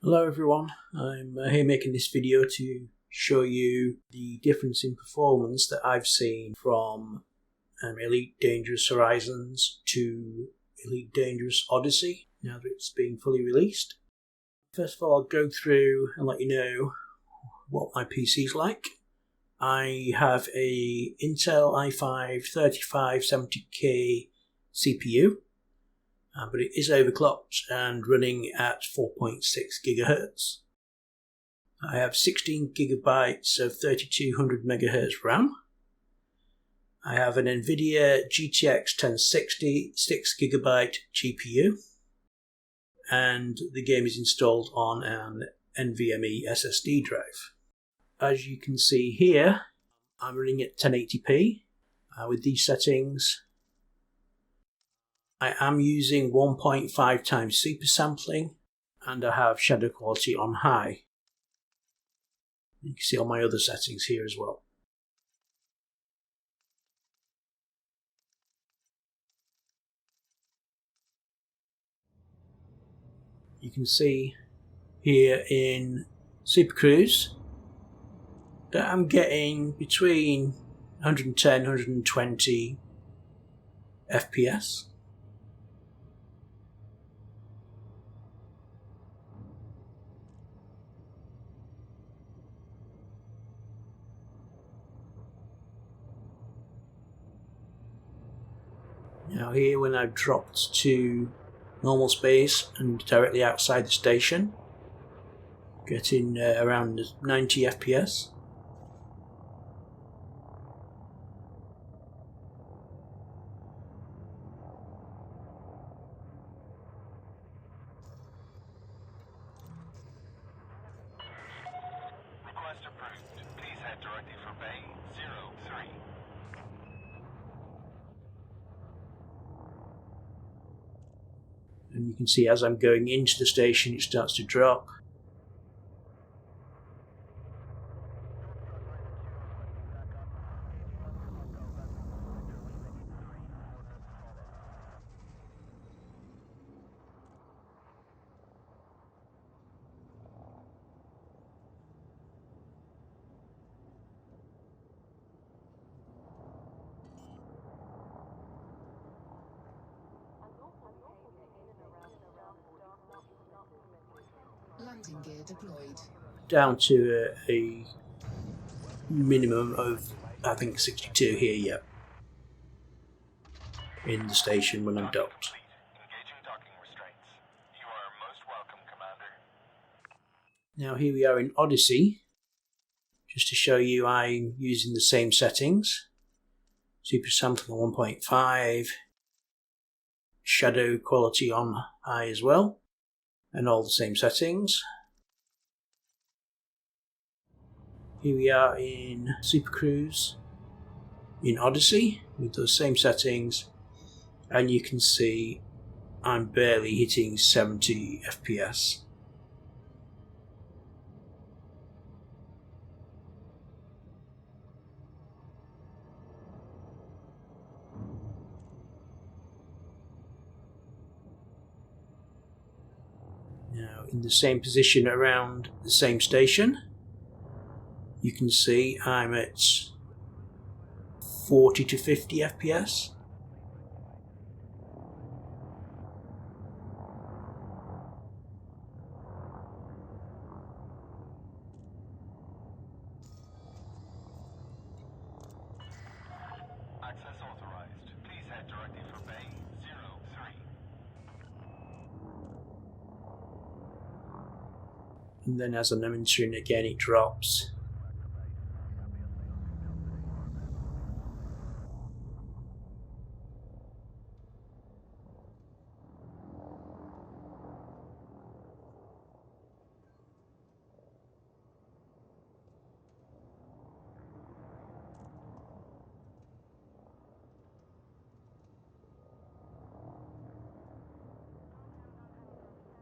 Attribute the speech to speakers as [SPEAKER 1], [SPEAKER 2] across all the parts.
[SPEAKER 1] Hello everyone, I'm here making this video to show you the difference in performance that I've seen from Elite Dangerous Horizons to Elite Dangerous Odyssey now that it's been fully released. First of all, I'll go through and let you know what my PC's like. I have a Intel i5-3570K CPU. But it is overclocked and running at 4.6 GHz. I have 16 GB of 3200 MHz RAM. I have an NVIDIA GTX 1060 6GB GPU, and the game is installed on an NVMe SSD drive. As you can see here, I'm running at 1080p with these settings. I am using 1.5 times super sampling, and I have shadow quality on high. You can see all my other settings here as well. You can see here in Super Cruise that I'm getting between 110 and 120 FPS. Now here, when I've dropped to normal space and directly outside the station, getting around 90 FPS.
[SPEAKER 2] Request approved. Please head directly for Bay 03.
[SPEAKER 1] And you can see as I'm going into the station, it starts to drop.
[SPEAKER 3] Landing gear deployed.
[SPEAKER 1] Down to a minimum of, I think, 62 here yet in the station when I'm docked.
[SPEAKER 2] Engaging docking restraints. You are most welcome, Commander.
[SPEAKER 1] Now here we are in Odyssey. Just to show you, I'm using the same settings. Super sampling on 1.5, shadow quality on high as well, and all the same settings. Here we are in Super Cruise in Odyssey with those same settings, and you can see I'm barely hitting 70 FPS. Now in the same position around the same station, you can see I'm at 40 to 50 FPS.
[SPEAKER 2] Access authorized. Please head directly for Bay 03.
[SPEAKER 1] And then as I'm entering again, it drops.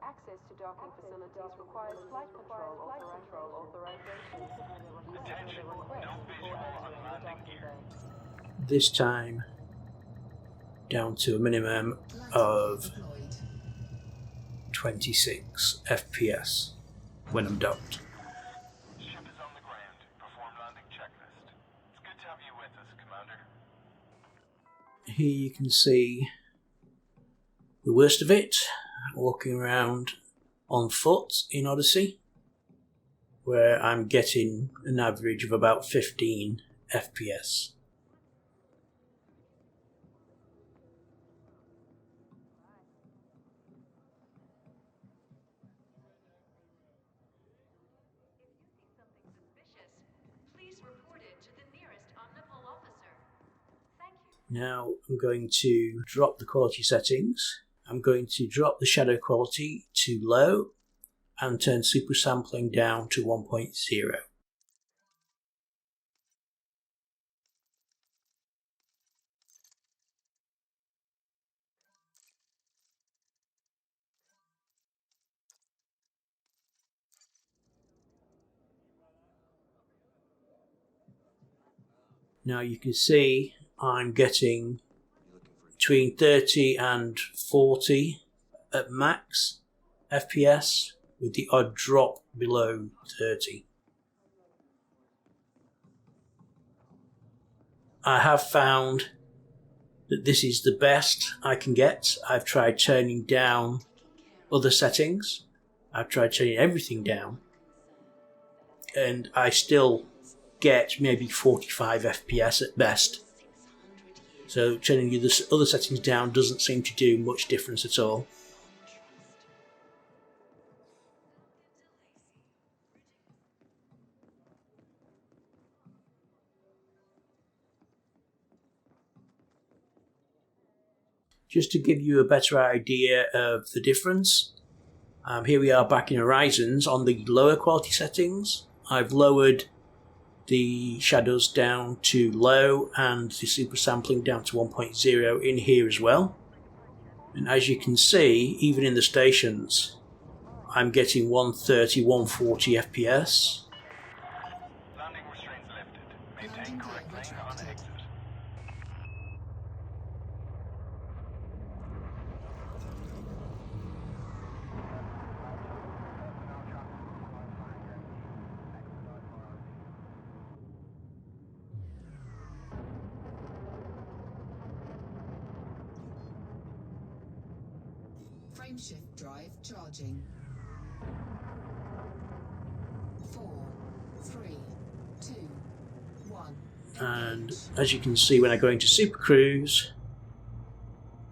[SPEAKER 4] Access to docking facilities requires flight control authorization.
[SPEAKER 2] Attention. No visual on landing gear.
[SPEAKER 1] This time down to a minimum of 26 FPS. when I'm docked.
[SPEAKER 2] Ship is on the ground. Perform landing checklist. It's good to have you with us, Commander.
[SPEAKER 1] Here you can see the worst of it, walking around on foot in Odyssey, where I'm getting an average of about 15 FPS. Now I'm going to drop the quality settings. I'm going to drop the shadow quality to low and turn super sampling down to 1.0. Now you can see I'm getting between 30 and 40 at max FPS, with the odd drop below 30. I have found that this is the best I can get. I've tried turning down other settings. I've tried turning everything down, and I still get maybe 45 FPS at best. So turning the other settings down doesn't seem to do much difference at all. Just to give you a better idea of the difference, here we are back in Horizons on the lower quality settings. I've lowered the shadows down to low and the super sampling down to 1.0 in here as well. And as you can see, even in the stations, I'm getting 130, 140 FPS.
[SPEAKER 2] Landing restraints lifted. Maintain correct lane on exit.
[SPEAKER 3] Frameshift drive charging. 4, 3, 2, 1.
[SPEAKER 1] And as you can see, when I go into Super Cruise,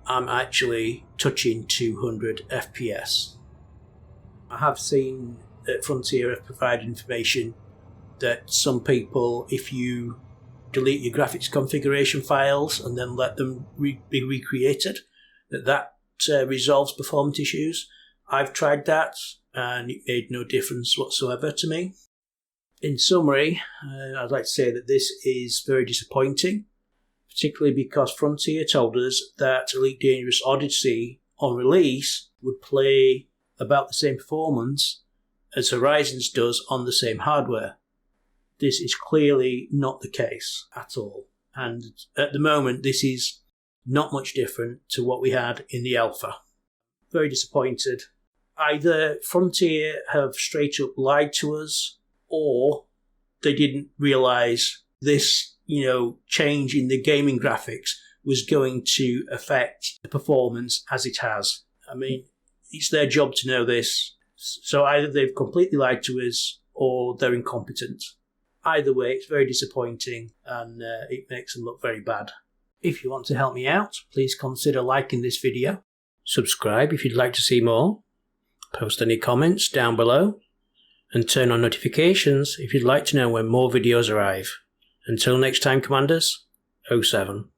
[SPEAKER 1] I'm actually touching 200 FPS. I have seen that Frontier have provided information that some people, if you delete your graphics configuration files and then let them be recreated, that resolves performance issues. I've tried that and it made no difference whatsoever to me. In summary, I'd like to say that this is very disappointing, particularly because Frontier told us that Elite Dangerous Odyssey on release would play about the same performance as Horizons does on the same hardware. This is clearly not the case at all, and at the moment this is not much different to what we had in the alpha. Very disappointed. Either Frontier have straight up lied to us, or they didn't realise this, change in the gaming graphics was going to affect the performance as it has. I mean, it's their job to know this. So either they've completely lied to us, or they're incompetent. Either way, it's very disappointing, and it makes them look very bad. If you want to help me out, please consider liking this video, subscribe if you'd like to see more, post any comments down below, and turn on notifications if you'd like to know when more videos arrive. Until next time, Commanders, 07.